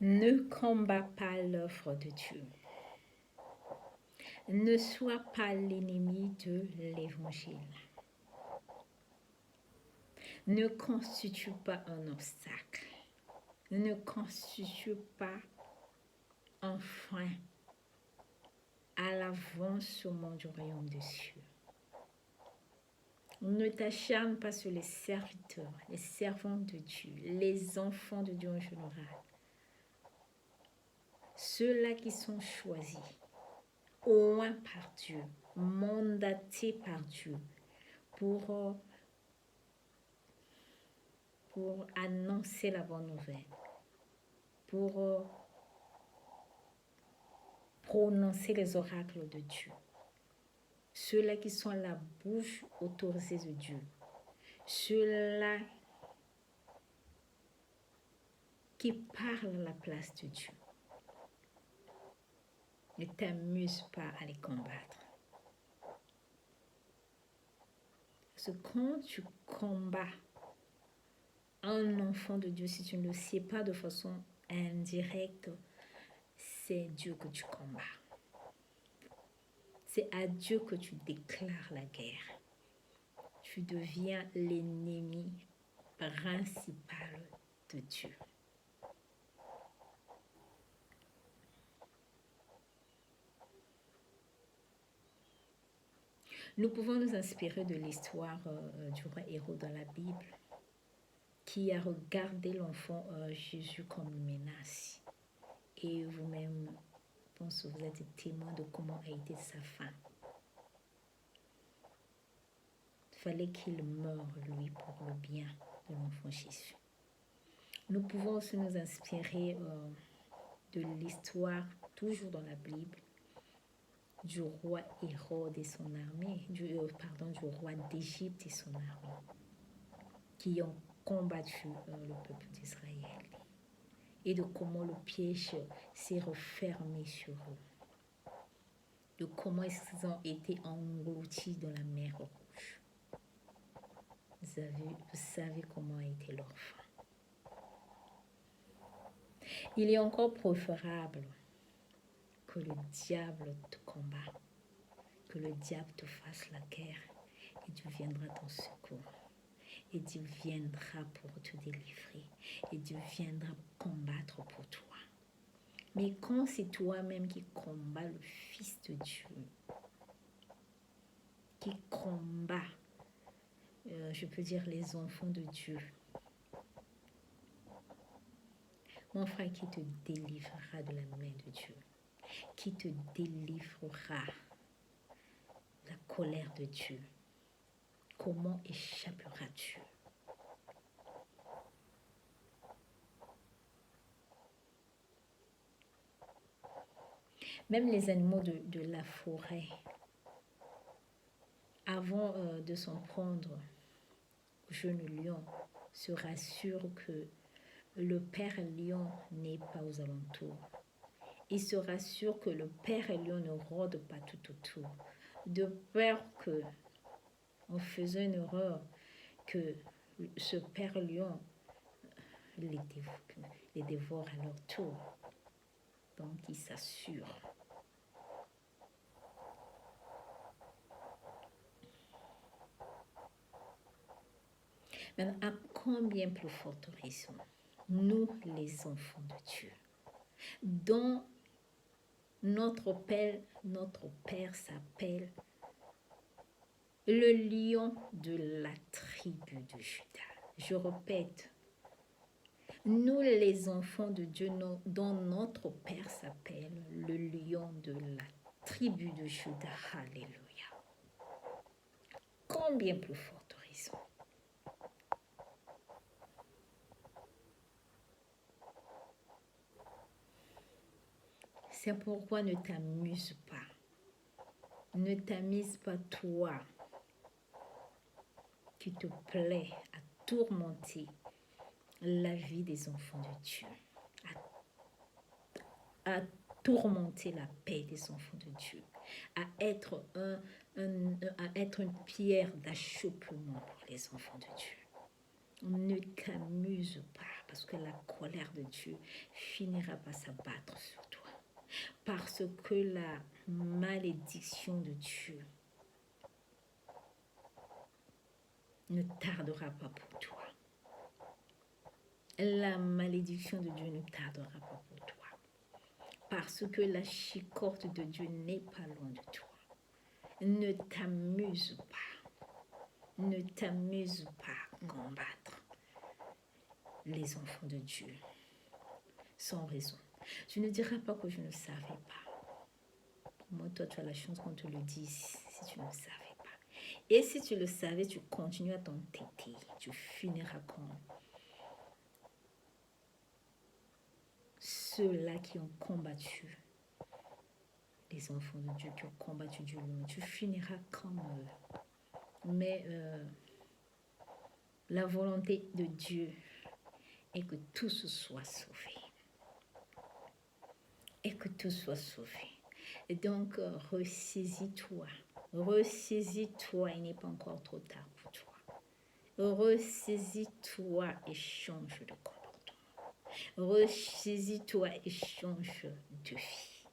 Ne combats pas l'œuvre de Dieu. Ne sois pas l'ennemi de l'évangile. Ne constitue pas un obstacle. Ne constitue pas un frein à l'avancement du royaume des cieux. Ne t'acharne pas sur les serviteurs, les servants de Dieu, les enfants de Dieu en général. Ceux-là qui sont choisis, oints par Dieu, mandatés par Dieu pour annoncer la bonne nouvelle, pour prononcer les oracles de Dieu. Ceux-là qui sont la bouche autorisée de Dieu. Ceux-là qui parlent à la place de Dieu. Ne t'amuse pas à les combattre. Parce que quand tu combats un enfant de Dieu, si tu ne le sais pas de façon indirecte, c'est Dieu que tu combats. C'est à Dieu que tu déclares la guerre. Tu deviens l'ennemi principal de Dieu. Nous pouvons nous inspirer de l'histoire du roi Hérode dans la Bible, qui a regardé l'enfant Jésus comme une menace. Et vous-même, je pense que vous êtes témoin de comment a été sa fin. Il fallait qu'il meure, lui, pour le bien de l'enfant Jésus. Nous pouvons aussi nous inspirer de l'histoire, toujours dans la Bible, du roi Hérode et son armée, du roi d'Égypte et son armée, qui ont combattu le peuple d'Israël, et de comment le piège s'est refermé sur eux, de comment ils ont été engloutis dans la mer Rouge. Vous savez comment a été leur fin. Il est encore préférable que le diable te combat, que le diable te fasse la guerre, et Dieu viendra ton secours. Et Dieu viendra pour te délivrer. Et Dieu viendra combattre pour toi. Mais quand c'est toi-même qui combats le Fils de Dieu, qui combat, je peux dire, les enfants de Dieu, mon frère, qui te délivrera de la main de Dieu, qui te délivrera de la colère de Dieu. Comment échapperas-tu? Même les animaux de la forêt, avant de s'en prendre au jeune lion, se rassurent que le père lion n'est pas aux alentours. Il se rassure que le père lion ne rôde pas tout autour, de peur que, en faisant une erreur, que ce père lion les dévore à leur tour. Donc il s'assure. Maintenant, à combien plus forte raison, nous les enfants de Dieu, dont notre Père s'appelle le lion de la tribu de Juda. Je répète, nous les enfants de Dieu, dont notre Père s'appelle le lion de la tribu de Juda. Alléluia. Combien plus forte raison. C'est pourquoi ne t'amuse pas. Ne t'amuse pas toi qui te plaît à tourmenter la vie des enfants de Dieu, à tourmenter la paix des enfants de Dieu, à être une pierre d'achoppement pour les enfants de Dieu. Ne t'amuse pas, parce que la colère de Dieu finira par s'abattre sur toi. Parce que la malédiction de Dieu ne tardera pas pour toi. La malédiction de Dieu ne tardera pas pour toi. Parce que la chicotte de Dieu n'est pas loin de toi. Ne t'amuse pas. Ne t'amuse pas à combattre les enfants de Dieu sans raison. Tu ne diras pas que je ne savais pas. Moi, toi, tu as la chance qu'on te le dise si tu ne savais pas. Et si tu le savais, tu continues à t'entêter. Tu finiras comme ceux-là qui ont combattu les enfants de Dieu, qui ont combattu Dieu lui-même. Tu finiras comme eux. Mais la volonté de Dieu est que tous soient sauvés. Et que tout soit sauvé. Et donc, ressaisis-toi. Ressaisis-toi, il n'est pas encore trop tard pour toi. Ressaisis-toi et change de comportement. Ressaisis-toi et change de vie.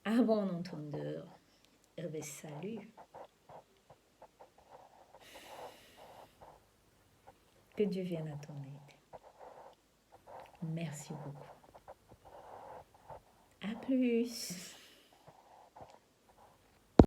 À bon entendeur, salut. Que Dieu vienne à ton aide. Merci beaucoup. À plus.